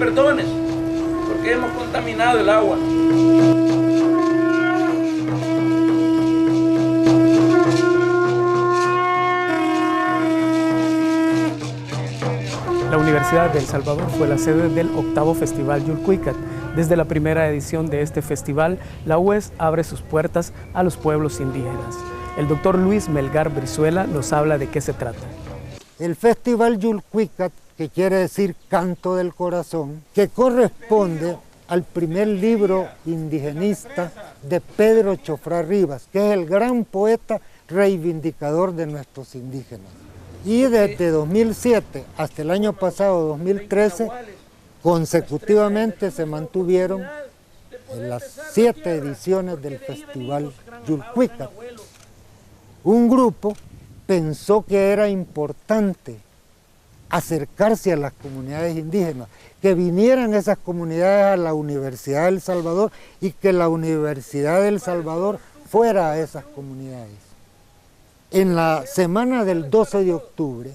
perdones, porque hemos contaminado el agua. La Universidad de El Salvador fue la sede del 8º Festival Yulcuicat. Desde la primera edición de este festival, la UES abre sus puertas a los pueblos indígenas. El doctor Luis Melgar Brizuela nos habla de qué se trata. El Festival Yulcuicat, que quiere decir Canto del Corazón, que corresponde al primer libro indigenista de Pedro Chofrá Rivas, que es el gran poeta reivindicador de nuestros indígenas. Y desde 2007 hasta el año pasado, 2013, consecutivamente se mantuvieron en las 7 ediciones del Festival Yulcuicat. Un grupo pensó que era importante acercarse a las comunidades indígenas, que vinieran esas comunidades a la Universidad de El Salvador y que la Universidad de El Salvador fuera a esas comunidades. En la semana del 12 de octubre,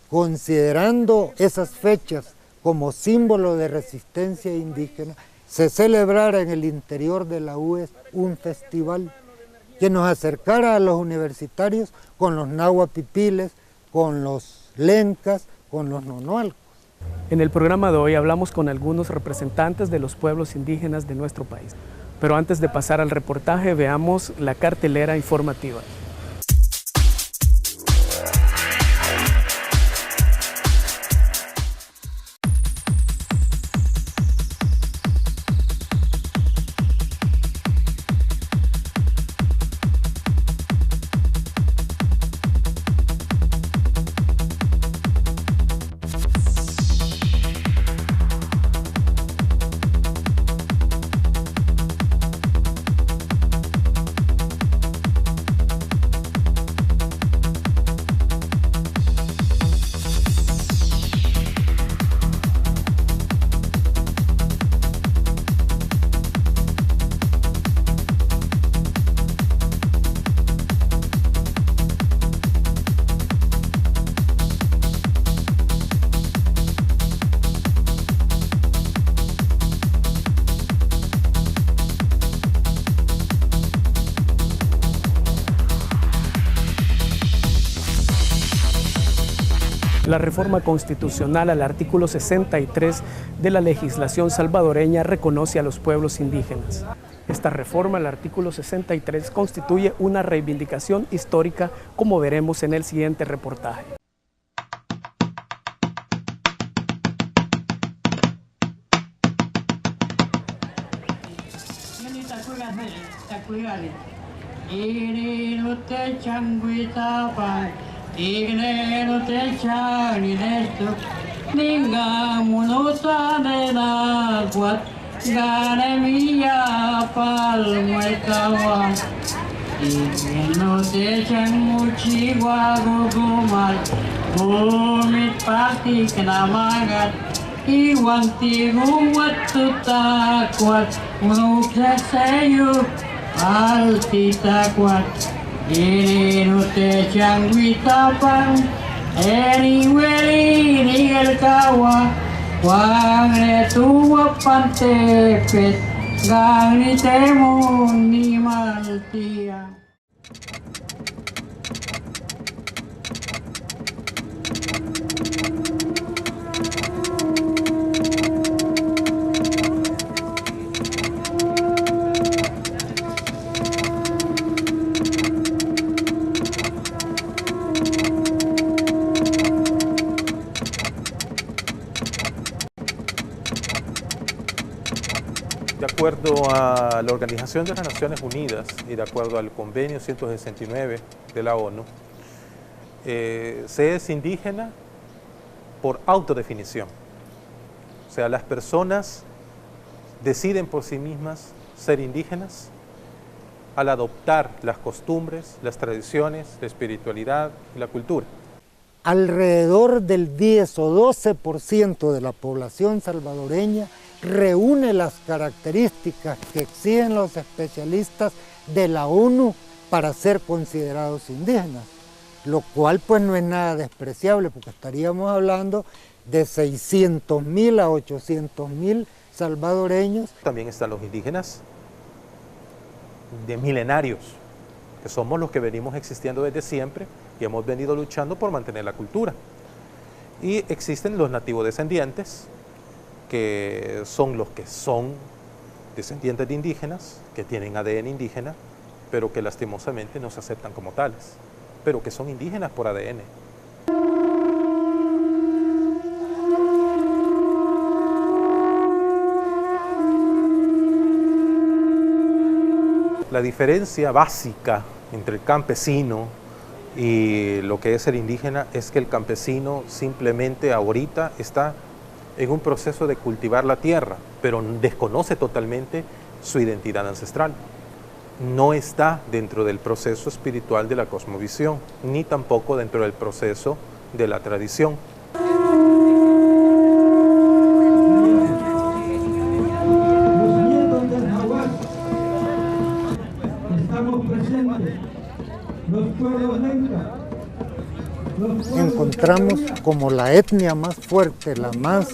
considerando esas fechas como símbolo de resistencia indígena, se celebrara en el interior de la UES un festival que nos acercara a los universitarios con los nahuapipiles, con los lencas, con los nonoalcos. En el programa de hoy hablamos con algunos representantes de los pueblos indígenas de nuestro país. Pero antes de pasar al reportaje, veamos la cartelera informativa. La reforma constitucional al artículo 63 de la legislación salvadoreña reconoce a los pueblos indígenas. Esta reforma al artículo 63 constituye una reivindicación histórica, como veremos en el siguiente reportaje. Ignero te chani desto, ninga munuta de la cuat, gane mía palmuetawa. Ignero te chan muchigua gugumal, gumit pati kenamagat, iwanti guwatuta kuat, munukla sayu, altita kuat. Ini nute cangwita pang, eni weli nigel kawa, wang ne tuwa pante pet, gang ni temu ni maltia. De acuerdo a la Organización de las Naciones Unidas y de acuerdo al Convenio 169 de la ONU, se es indígena por autodefinición. O sea, las personas deciden por sí mismas ser indígenas al adoptar las costumbres, las tradiciones, la espiritualidad y la cultura. Alrededor del 10 o 12% de la población salvadoreña reúne las características que exigen los especialistas de la ONU para ser considerados indígenas. lo cual pues no es nada despreciable, porque estaríamos hablando de 600.000 a 800.000 salvadoreños. También están los indígenas de milenarios, que somos los que venimos existiendo desde siempre y hemos venido luchando por mantener la cultura. Y existen los nativos descendientes, que son los que son descendientes de indígenas, que tienen ADN indígena, pero que lastimosamente no se aceptan como tales, pero que son indígenas por ADN. La diferencia básica entre el campesino y lo que es el indígena es que el campesino simplemente ahorita está en un proceso de cultivar la tierra, pero desconoce totalmente su identidad ancestral. No está dentro del proceso espiritual de la cosmovisión, ni tampoco dentro del proceso de la tradición. Encontramos como la etnia más fuerte, la más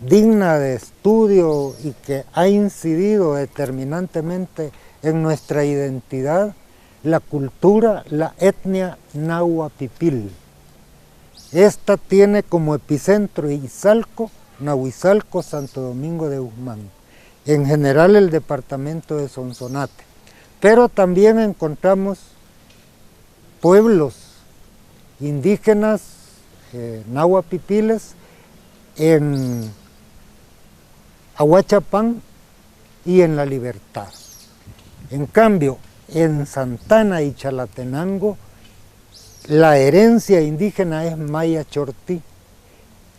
digna de estudio y que ha incidido determinantemente en nuestra identidad, la cultura, la etnia Nahua Pipil. Esta tiene como epicentro Izalco, Nahuizalco, Santo Domingo de Guzmán, en general el departamento de Sonsonate, pero también encontramos pueblos indígenas Nahua Pipiles en Ahuachapán y en La Libertad. En cambio, en Santana y Chalatenango, la herencia indígena es maya chortí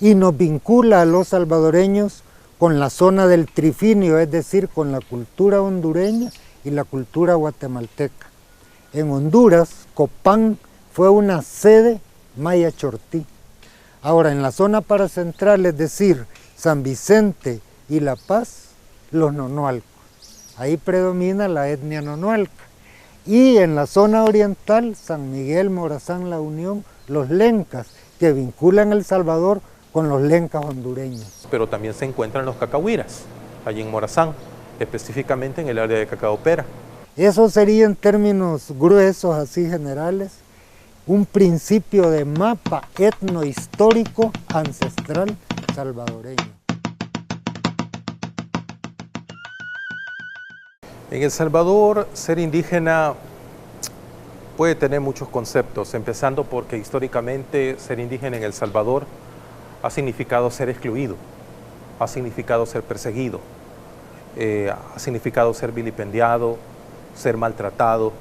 y nos vincula a los salvadoreños con la zona del trifinio, es decir, con la cultura hondureña y la cultura guatemalteca. En Honduras, Copán fue una sede maya chortí. Ahora, en la zona paracentral, es decir, San Vicente y La Paz, los nonoalcos. Ahí predomina la etnia nonoalca. Y en la zona oriental, San Miguel, Morazán, La Unión, los lencas, que vinculan El Salvador con los lencas hondureños. Pero también se encuentran los cacahuiras, allí en Morazán, específicamente en el área de Cacaopera. Eso sería en términos gruesos, así generales, un principio de mapa etnohistórico ancestral salvadoreño. En El Salvador, ser indígena puede tener muchos conceptos, empezando porque históricamente ser indígena en El Salvador ha significado ser excluido, ha significado ser perseguido, ha significado ser vilipendiado, ser maltratado.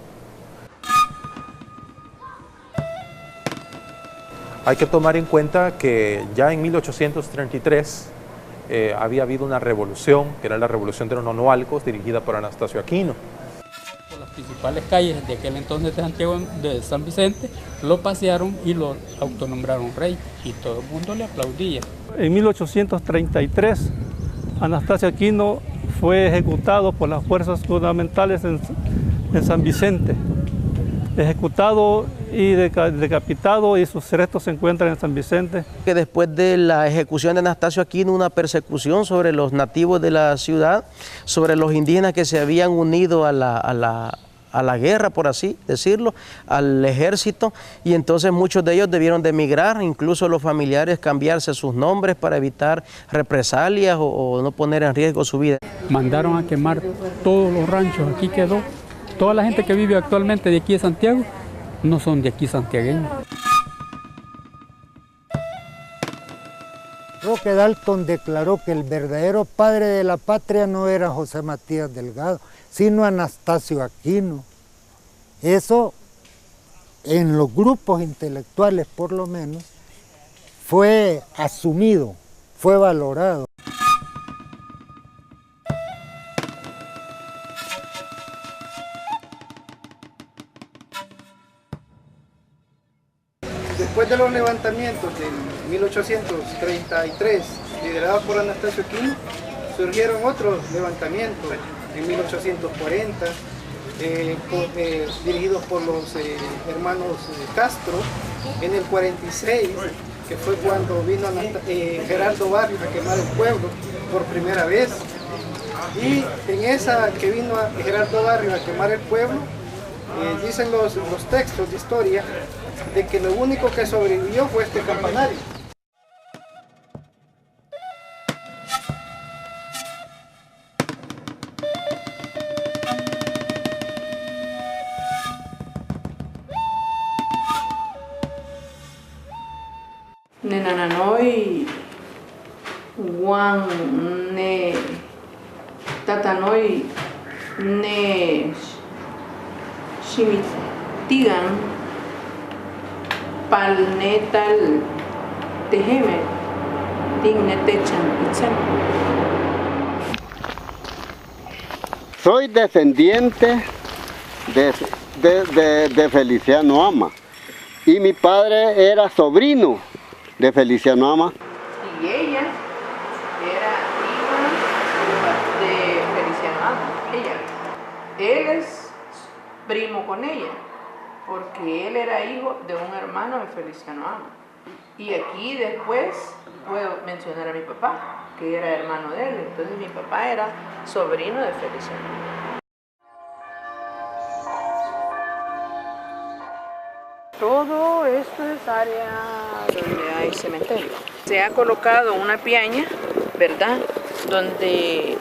Hay que tomar en cuenta que ya en 1833 había habido una revolución, que era la revolución de los nonoalcos, dirigida por Anastasio Aquino. Por las principales calles de aquel entonces de Santiago de San Vicente, lo pasearon y lo autonombraron rey, y todo el mundo le aplaudía. En 1833, Anastasio Aquino fue ejecutado por las fuerzas gubernamentales en San Vicente. Ejecutado y decapitado, y sus restos se encuentran en San Vicente. Que después de la ejecución de Anastasio Aquino, una persecución sobre los nativos de la ciudad, sobre los indígenas que se habían unido a la guerra, por así decirlo, al ejército, y entonces muchos de ellos debieron de emigrar, incluso los familiares cambiarse sus nombres para evitar represalias o no poner en riesgo su vida. Mandaron a quemar todos los ranchos, aquí quedó. Toda la gente que vive actualmente de aquí de Santiago no son de aquí santiagueños. Roque Dalton declaró que el verdadero padre de la patria no era José Matías Delgado, sino Anastasio Aquino. Eso, en los grupos intelectuales por lo menos, fue asumido, fue valorado. Después de los levantamientos de 1833, liderados por Anastasio Aquino, surgieron otros levantamientos en 1840, dirigidos por los hermanos Castro, en el 46, que fue cuando vino Gerardo Barrios a quemar el pueblo por primera vez. Y en esa que vino Gerardo Barrios a quemar el pueblo, dicen los textos de historia de que lo único que sobrevivió fue este campanario. Nenananoy, Juan, ne Tatanoy, ne Shimitigan, Palnetal, Tejeme, Dignetechan, Itzan. Soy descendiente de Feliciano Ama y mi padre era sobrino de Feliciano Ama. Y ella era hija de Feliciano Ama. Él es primo con ella, porque él era hijo de un hermano de Feliciano Ama. Y aquí después puedo mencionar a mi papá, que era hermano de él. Entonces mi papá era sobrino de Feliciano Ama. Todo esto es área donde hay cementerio. Se ha colocado una piaña, ¿verdad? Donde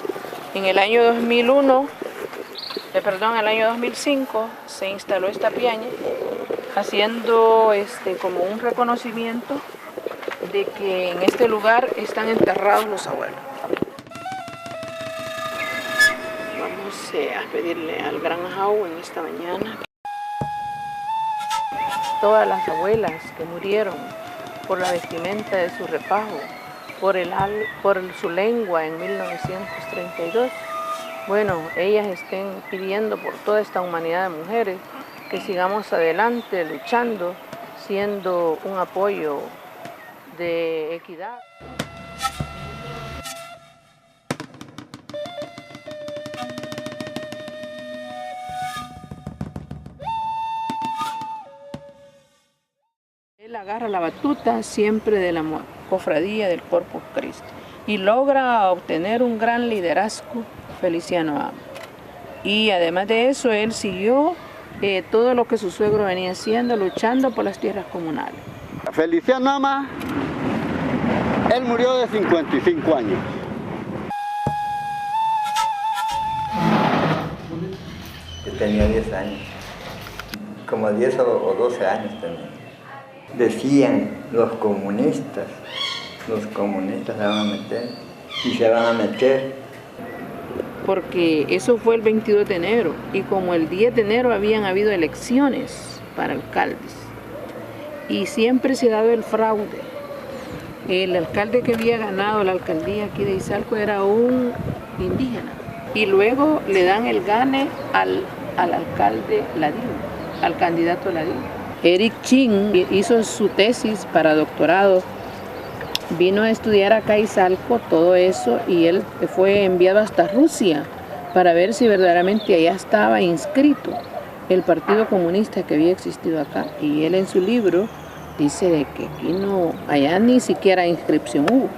en el año 2005 se instaló esta piaña, haciendo como un reconocimiento de que en este lugar están enterrados los abuelos. Vamos a pedirle al Gran Jau en esta mañana. Todas las abuelas que murieron por la vestimenta de su refajo, por su lengua en 1932, bueno, ellas estén pidiendo por toda esta humanidad de mujeres que sigamos adelante luchando, siendo un apoyo de equidad. Él agarra la batuta siempre de la cofradía del Corpus Christi y logra obtener un gran liderazgo Feliciano Ama. Y además de eso, él siguió todo lo que su suegro venía haciendo, luchando por las tierras comunales. Feliciano Ama, él murió de 55 años. Yo tenía 10 años, como 10 o 12 años tenía. Decían los comunistas se van a meter y se van a meter. Porque eso fue el 22 de enero y como el 10 de enero habían habido elecciones para alcaldes y siempre se ha dado el fraude. El alcalde que había ganado la alcaldía aquí de Izalco era un indígena y luego le dan el gane al alcalde Ladino, al candidato Ladino. Eric Chin hizo su tesis para doctorado, vino a estudiar acá a Izalco todo eso y él fue enviado hasta Rusia para ver si verdaderamente allá estaba inscrito el Partido Comunista que había existido acá. Y él en su libro dice de que aquí no, allá ni siquiera inscripción hubo.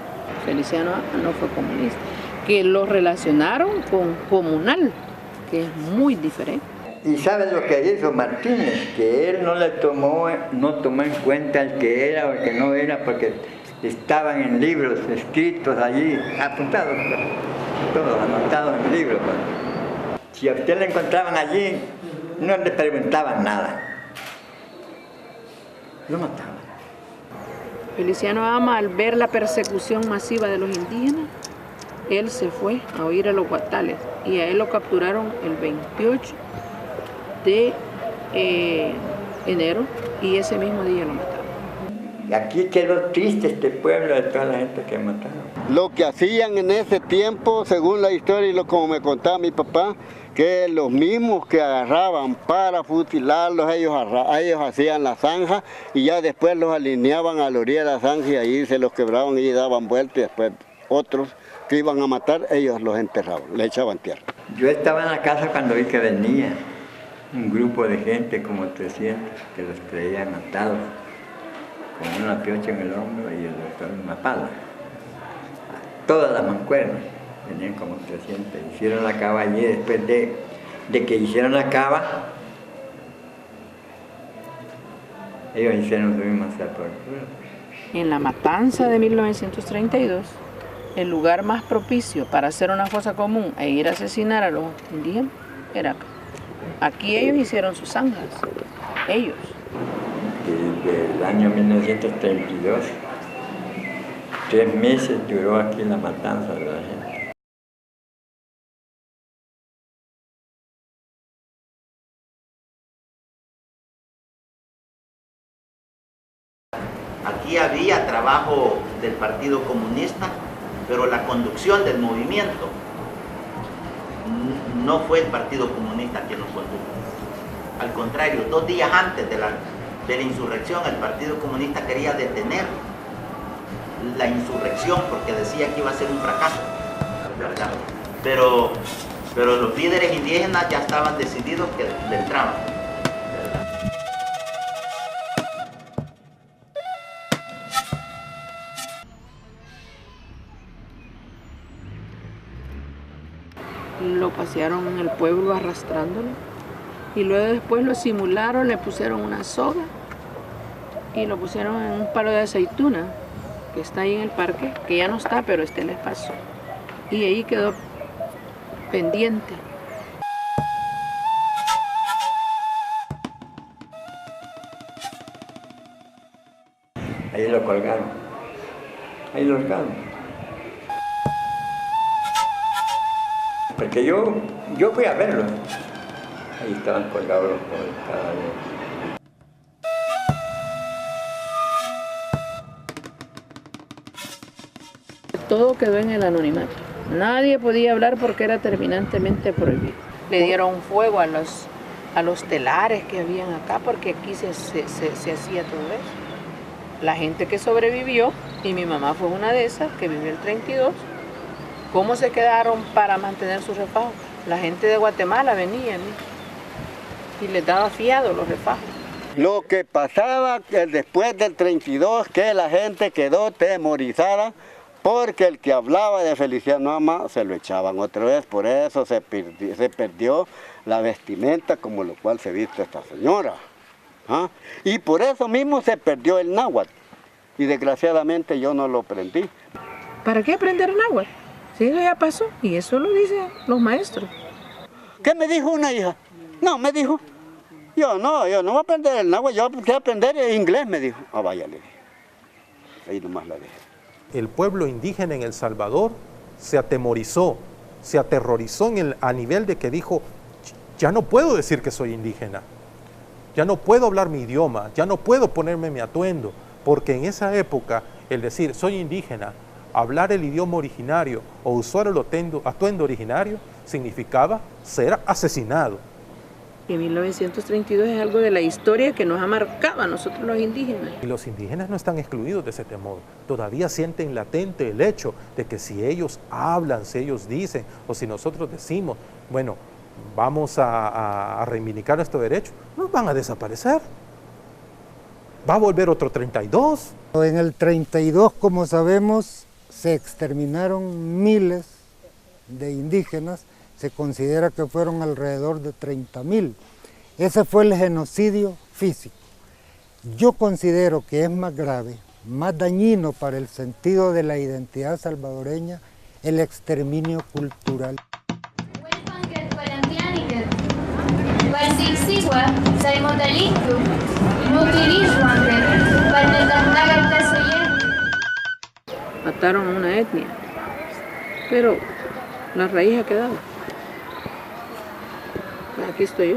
Feliciano no fue comunista, que lo relacionaron con comunal, que es muy diferente. Y ¿sabes lo que hizo Martínez? Que él no tomó en cuenta el que era o el que no era, porque estaban en libros escritos allí, apuntados, todos anotados en libros. Si a usted le encontraban allí, no le preguntaban nada. Lo mataban. Feliciano Ama, al ver la persecución masiva de los indígenas, él se fue a oír a los guatales y a él lo capturaron el 28 de enero y ese mismo día lo mataron. Aquí quedó triste este pueblo de toda la gente que mataron. Lo que hacían en ese tiempo, según la historia y como me contaba mi papá, que los mismos que agarraban para fusilarlos, ellos hacían la zanja y ya después los alineaban a la orilla de la zanja y ahí se los quebraban y daban vuelta y después otros que iban a matar, ellos los enterraban, les echaban tierra. Yo estaba en la casa cuando vi que venía un grupo de gente, como 300, que los traían atados, con una piocha en el hombro y el doctor en una pala. Todas las mancuernas, venían como 300, hicieron la cava allí. Después de que hicieron la cava, ellos hicieron su misma sepultura. En la matanza de 1932, el lugar más propicio para hacer una fosa común e ir a asesinar a los indígenas era acá. Aquí ellos hicieron sus zanjas, ellos. Desde el año 1932, 3 meses duró aquí la matanza de la gente. Aquí había trabajo del Partido Comunista, pero la conducción del movimiento no fue el Partido Comunista quien nos condujo. Al contrario, 2 días antes de la insurrección, el Partido Comunista quería detener la insurrección porque decía que iba a ser un fracaso, ¿verdad? Pero los líderes indígenas ya estaban decididos que entraban. Lo pasearon en el pueblo arrastrándolo y luego después lo simularon, le pusieron una soga y lo pusieron en un palo de aceituna que está ahí en el parque, que ya no está, pero este les pasó. Y ahí quedó pendiente. Ahí lo colgaron. Ahí lo colgaron. Porque yo fui a verlo. Ahí estaban colgados los pobres cada uno. Todo quedó en el anonimato. Nadie podía hablar porque era terminantemente prohibido. Le dieron fuego a los telares que habían acá porque aquí se hacía todo eso. La gente que sobrevivió, y mi mamá fue una de esas, que vivió el 32, ¿cómo se quedaron para mantener sus refajos? La gente de Guatemala venía y les daba fiado los refajos. Lo que pasaba después del 32, que la gente quedó atemorizada, porque el que hablaba de Feliciano Ama se lo echaban otra vez, por eso se perdió la vestimenta como lo cual se viste esta señora. ¿Ah? Y por eso mismo se perdió el náhuatl, y desgraciadamente yo no lo aprendí. ¿Para qué aprender náhuatl? Si eso ya pasó, y eso lo dicen los maestros. ¿Qué me dijo una hija? No, me dijo, yo no voy a aprender el náhuatl, yo voy a aprender el inglés, me dijo. Ah, vaya, le dije. Ahí nomás la dejé. El pueblo indígena en El Salvador se atemorizó, se aterrorizó a nivel de que dijo, ya no puedo decir que soy indígena, ya no puedo hablar mi idioma, ya no puedo ponerme mi atuendo, porque en esa época el decir soy indígena, hablar el idioma originario o usar el atuendo originario significaba ser asesinado. Y 1932 es algo de la historia que nos ha marcado a nosotros los indígenas. Y los indígenas no están excluidos de ese temor. Todavía sienten latente el hecho de que si ellos hablan, si ellos dicen, o si nosotros decimos, bueno, vamos a reivindicar nuestro derecho, nos van a desaparecer. Va a volver otro 32. En el 32, como sabemos, se exterminaron miles de indígenas. Se considera que fueron alrededor de 30.000. Ese fue el genocidio físico. Yo considero que es más grave, más dañino para el sentido de la identidad salvadoreña, el exterminio cultural. Mataron a una etnia, pero la raíz ha quedado. Aquí estoy yo.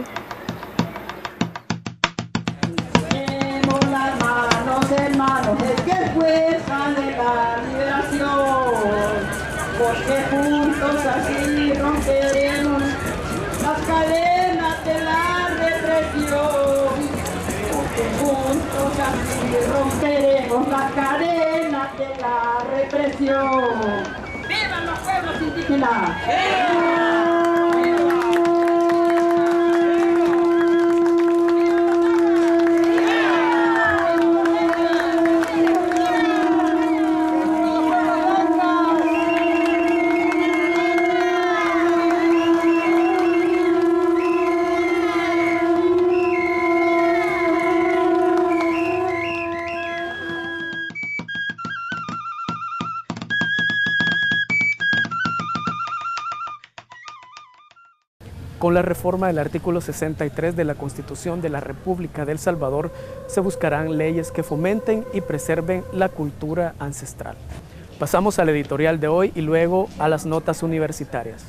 Tenemos las manos, hermanos, es que fuerza de la liberación, porque juntos así romperemos las cadenas de la represión, porque juntos así romperemos las cadenas de la represión. ¡Vivan los pueblos indígenas! ¡Viva! Con la reforma del artículo 63 de la Constitución de la República de El Salvador, se buscarán leyes que fomenten y preserven la cultura ancestral. Pasamos al editorial de hoy y luego a las notas universitarias.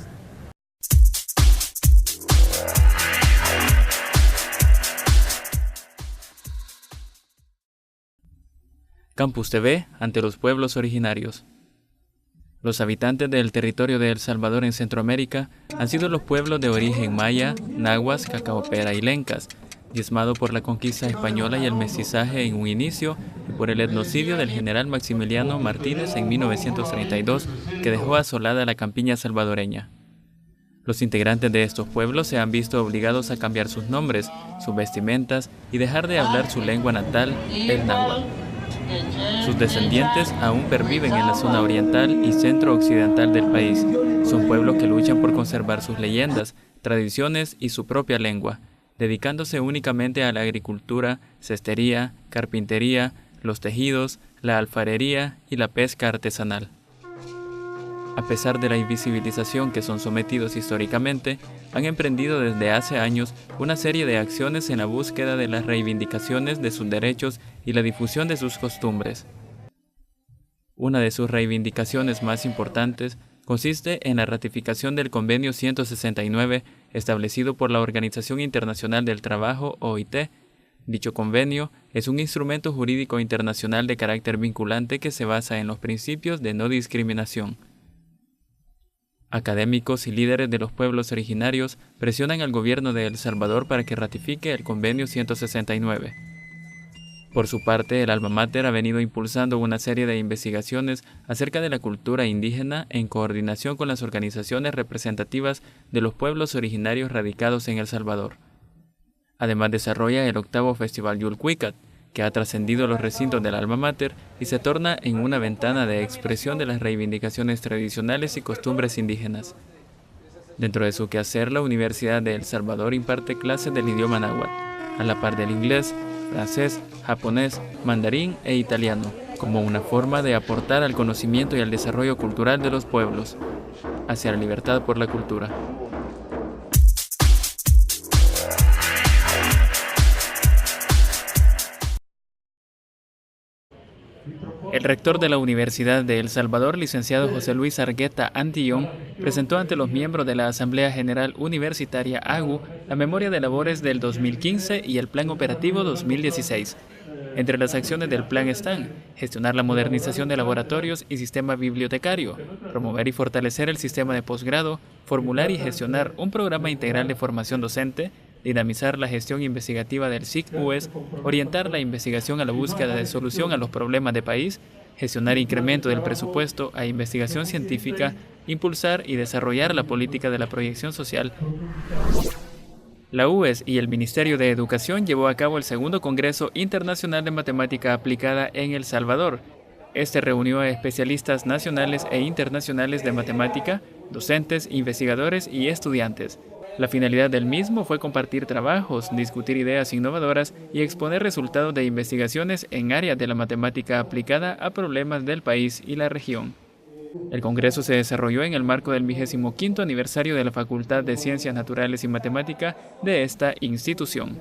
Campus TV ante los pueblos originarios. Los habitantes del territorio de El Salvador en Centroamérica han sido los pueblos de origen maya, nahuas, cacaopera y lencas, diezmado por la conquista española y el mestizaje en un inicio y por el etnocidio del general Maximiliano Martínez en 1932, que dejó asolada la campiña salvadoreña. Los integrantes de estos pueblos se han visto obligados a cambiar sus nombres, sus vestimentas y dejar de hablar su lengua natal, el náhuatl. Sus descendientes aún perviven en la zona oriental y centro-occidental del país. Son pueblos que luchan por conservar sus leyendas, tradiciones y su propia lengua, dedicándose únicamente a la agricultura, cestería, carpintería, los tejidos, la alfarería y la pesca artesanal. A pesar de la invisibilización que son sometidos históricamente, han emprendido desde hace años una serie de acciones en la búsqueda de las reivindicaciones de sus derechos y la difusión de sus costumbres. Una de sus reivindicaciones más importantes consiste en la ratificación del Convenio 169 establecido por la Organización Internacional del Trabajo, OIT. Dicho convenio es un instrumento jurídico internacional de carácter vinculante que se basa en los principios de no discriminación. Académicos y líderes de los pueblos originarios presionan al gobierno de El Salvador para que ratifique el Convenio 169. Por su parte, el Alma Mater ha venido impulsando una serie de investigaciones acerca de la cultura indígena en coordinación con las organizaciones representativas de los pueblos originarios radicados en El Salvador. Además, desarrolla el 8º Festival Yulcuicat, que ha trascendido los recintos del Alma Mater y se torna en una ventana de expresión de las reivindicaciones tradicionales y costumbres indígenas. Dentro de su quehacer, la Universidad de El Salvador imparte clases del idioma náhuatl, a la par del inglés, francés, japonés, mandarín e italiano, como una forma de aportar al conocimiento y al desarrollo cultural de los pueblos, hacia la libertad por la cultura. El rector de la Universidad de El Salvador, licenciado José Luis Argueta Antillón, presentó ante los miembros de la Asamblea General Universitaria AGU la memoria de labores del 2015 y el Plan Operativo 2016. Entre las acciones del plan están gestionar la modernización de laboratorios y sistema bibliotecario, promover y fortalecer el sistema de posgrado, formular y gestionar un programa integral de formación docente, dinamizar la gestión investigativa del SIC-US, orientar la investigación a la búsqueda de solución a los problemas de país, gestionar incremento del presupuesto a investigación científica, impulsar y desarrollar la política de la proyección social. La UES y el Ministerio de Educación llevó a cabo el 2º Congreso Internacional de Matemática Aplicada en El Salvador. Este reunió a especialistas nacionales e internacionales de matemática, docentes, investigadores y estudiantes. La finalidad del mismo fue compartir trabajos, discutir ideas innovadoras y exponer resultados de investigaciones en áreas de la matemática aplicada a problemas del país y la región. El congreso se desarrolló en el marco del 25º aniversario de la Facultad de Ciencias Naturales y Matemática de esta institución.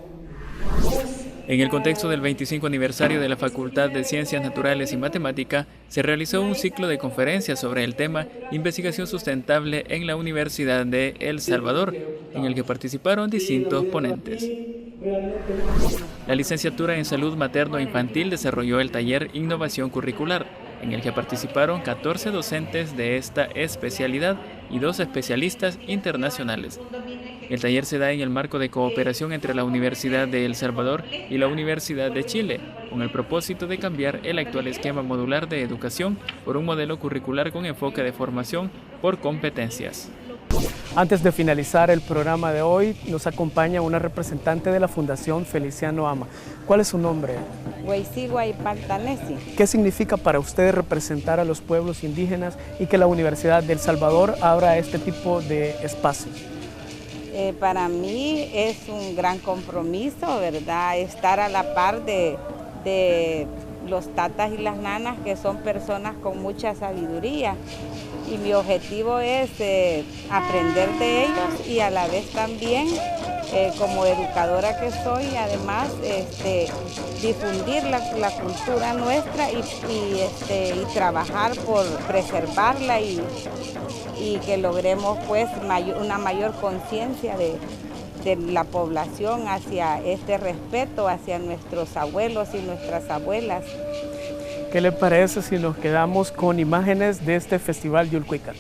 En el contexto del 25 aniversario de la Facultad de Ciencias Naturales y Matemática, se realizó un ciclo de conferencias sobre el tema Investigación Sustentable en la Universidad de El Salvador, en el que participaron distintos ponentes. La licenciatura en Salud Materno-Infantil desarrolló el taller Innovación Curricular, en el que participaron 14 docentes de esta especialidad y 2 especialistas internacionales. El taller se da en el marco de cooperación entre la Universidad de El Salvador y la Universidad de Chile, con el propósito de cambiar el actual esquema modular de educación por un modelo curricular con enfoque de formación por competencias. Antes de finalizar el programa de hoy, nos acompaña una representante de la Fundación Feliciano Ama. ¿Cuál es su nombre? ¿Qué significa para usted representar a los pueblos indígenas y que la Universidad de El Salvador abra este tipo de espacios? Para mí es un gran compromiso, ¿verdad? Estar a la par de los tatas y las nanas, que son personas con mucha sabiduría. Y mi objetivo es aprender de ellos y a la vez también, como educadora que soy, además difundir la cultura nuestra y trabajar por preservarla y que logremos pues una mayor conciencia de la población hacia este respeto hacia nuestros abuelos y nuestras abuelas. ¿Qué le parece si nos quedamos con imágenes de este Festival Yulcuicat?